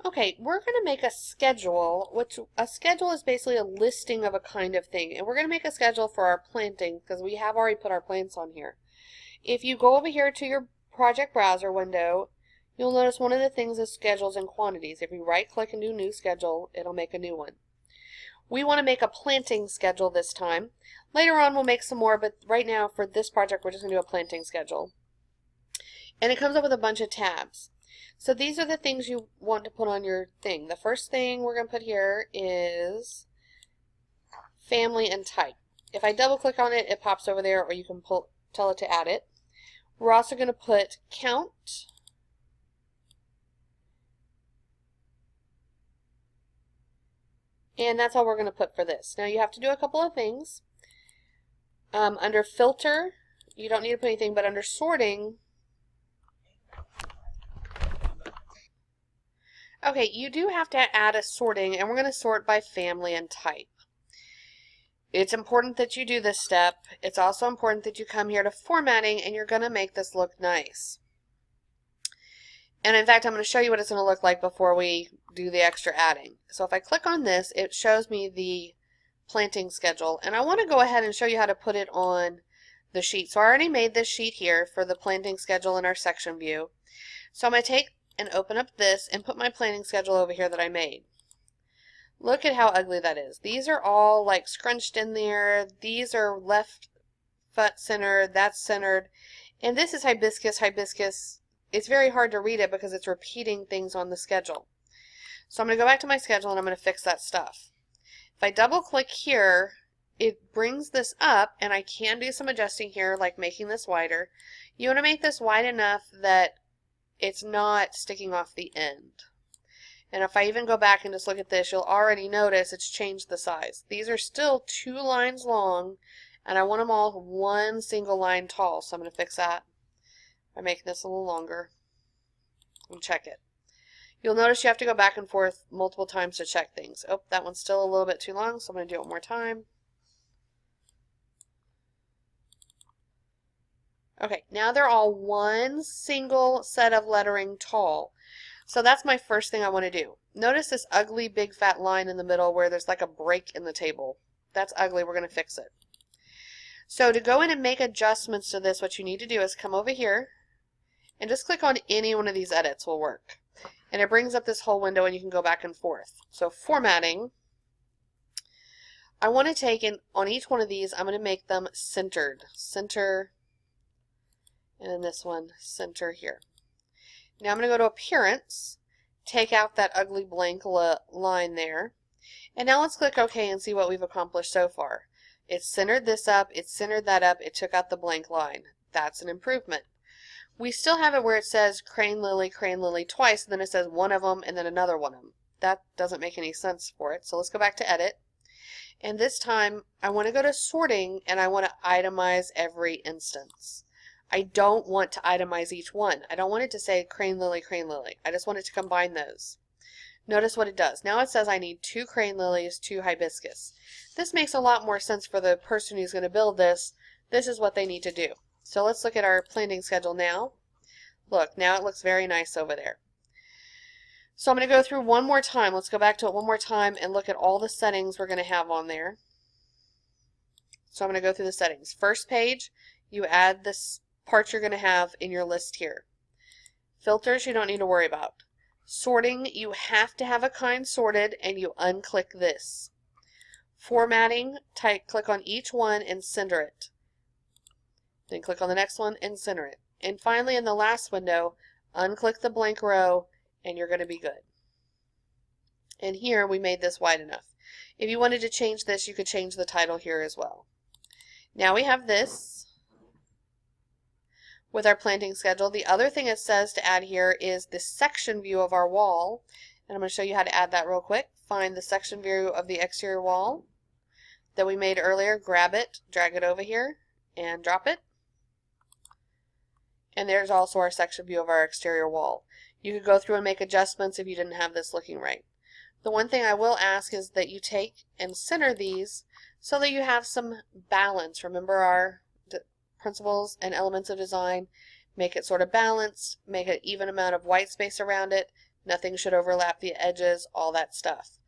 Okay, we're going to make a schedule, which a schedule is basically a listing of a kind of thing. And we're going to make a schedule for our planting because we have already put our plants on here. If you go over here to your project browser window, you'll notice one of the things is schedules and quantities. If you right click and do new schedule, it'll make a new one. We want to make a planting schedule this time. Later on we'll make some more, but right now for this project we're just going to do a planting schedule. And it comes up with a bunch of tabs. So these are the things you want to put on your thing. The first thing we're going to put here is family and type. If I double click on it, it pops over there, or you can tell it to add it. We're also going to put count. And that's all we're going to put for this. Now you have to do a couple of things. Under filter, you don't need to put anything, but under sorting, okay, you do have to add a sorting, and we're going to sort by family and type. It's important that you do this step. It's also important that you come here to formatting, and you're going to make this look nice. And in fact, I'm going to show you what it's going to look like before we do the extra adding. So if I click on this, it shows me the planting schedule, and I want to go ahead and show you how to put it on the sheet. So I already made this sheet here for the planting schedule in our section view. So I'm going to take and open up this and put my planting schedule over here that I made. Look at how ugly that is. These are all like scrunched in there. These are left foot centered, that's centered. And this is hibiscus, hibiscus. It's very hard to read it because it's repeating things on the schedule. So I'm going to go back to my schedule and I'm going to fix that stuff. If I double click here, it brings this up, and I can do some adjusting here, like making this wider. You want to make this wide enough that it's not sticking off the end. And if I even go back and just look at this, you'll already notice it's changed the size. These are still 2 lines long, and I want them all one single line tall, so I'm going to fix that by making this a little longer and check it. You'll notice you have to go back and forth multiple times to check things. Oh, that one's still a little bit too long, so I'm going to do it one more time. Okay, now they're all one single set of lettering tall. So that's my first thing I want to do. Notice this ugly big fat line in the middle where there's like a break in the table. That's ugly. We're going to fix it. So to go in and make adjustments to this, what you need to do is come over here and just click on any one of these edits will work. And it brings up this whole window and you can go back and forth. So formatting, I want to take in on each one of these, I'm going to make them centered. Center. And then this one, center here. Now I'm going to go to Appearance, take out that ugly blank line there, and now let's click OK and see what we've accomplished so far. It centered this up, it centered that up, it took out the blank line. That's an improvement. We still have it where it says crane lily twice, and then it says one of them and then another one of them. That doesn't make any sense for it. So let's go back to Edit. And this time I want to go to Sorting and I want to itemize every instance. I don't want to itemize each one. I don't want it to say crane lily, crane lily. I just want it to combine those. Notice what it does. Now it says I need 2 crane lilies, 2 hibiscus. This makes a lot more sense for the person who's going to build this. This is what they need to do. So let's look at our planting schedule now. Look, now it looks very nice over there. So I'm going to go through one more time. Let's go back to it one more time and look at all the settings we're going to have on there. So I'm going to go through the settings. First page, you add this part you're going to have in your list here. Filters you don't need to worry about. Sorting, you have to have a kind sorted and you unclick this. Formatting, click on each one and center it. Then click on the next one and center it. And finally in the last window, unclick the blank row and you're going to be good. And here we made this wide enough. If you wanted to change this, you could change the title here as well. Now we have this with our planting schedule. The other thing it says to add here is the section view of our wall. And I'm going to show you how to add that real quick. Find the section view of the exterior wall that we made earlier. Grab it, drag it over here, and drop it. And there's also our section view of our exterior wall. You could go through and make adjustments if you didn't have this looking right. The one thing I will ask is that you take and center these so that you have some balance. Remember our principles and elements of design. Make it sort of balanced, make an even amount of white space around it, Nothing should overlap the edges, all that stuff.